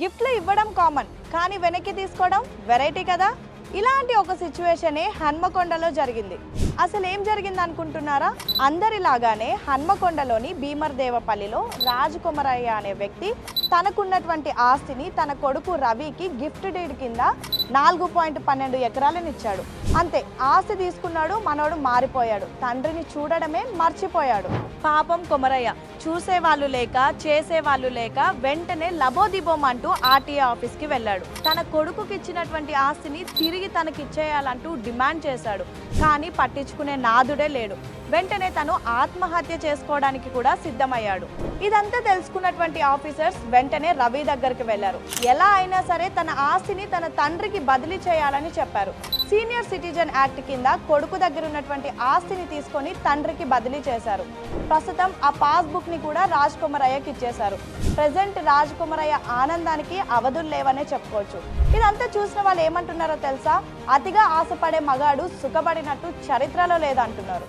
గిఫ్ట్లు ఇవ్వడం కామన్, కానీ వెనక్కి తీసుకోవడం వెరైటీ కదా. ఇలాంటి ఒక సిచ్యువేషనే హన్మకొండలో జరిగింది. అసలు ఏం జరిగింది అనుకుంటున్నారా? అందరిలాగానే హన్మకొండలోని భీమర్దేవపల్లిలో రాజ్ కుమరయ్య అనే వ్యక్తి తనకున్నటువంటి ఆస్తిని తన కొడుకు రవికి గిఫ్ట్ డీడ్ కింద 4.12 ఎకరాలను ఇచ్చాడు. అంతే, ఆస్తి తీసుకున్నాడు, మనోడు మారిపోయాడు. తండ్రిని చూడడమే మర్చిపోయాడు. పాపం కుమరయ్య చూసేవాళ్ళు లేక చేసేవాళ్ళు లేక వెంటనే లబోదిబోమంటూ ఆర్టీఏ ఆఫీస్కి వెళ్ళాడు. తన కొడుకుకి ఇచ్చినటువంటి ఆస్తిని తిరిగి తనకిచ్చేయాలంటూ డిమాండ్ చేశాడు. కానీ పట్టించుకునే నాదుడే లేడు. వెంటనే తను ఆత్మహత్య చేసుకోవడానికి కూడా సిద్ధమయ్యాడు. ఇదంతా తెలుసుకున్నటువంటి ఆఫీసర్స్ వెంటనే రవి దగ్గరికి వెళ్లారు. ఎలా అయినా సరే తన ఆస్తిని తన తండ్రికి బదిలీ చేయాలని చెప్పారు. సీనియర్ సిటిజన్ యాక్ట్ కింద కొడుకు దగ్గర ఉన్నటువంటి ఆస్తిని తీసుకొని తండ్రికి బదిలీ చేశారు. ప్రస్తుతం ఆ పాస్బుక్ ని కూడా రాజ్ కుమరయ్యకి ఇచ్చేశారు. ప్రెసెంట్ రాజ్ కుమరయ్య ఆనందానికి అవధులు లేవనే చెప్పుకోవచ్చు. ఇదంతా చూసిన వాళ్ళు ఏమంటున్నారో తెలుసా? అతిగా ఆశపడే మగాడు సుఖపడినట్టు చరిత్రలో లేదంటున్నారు.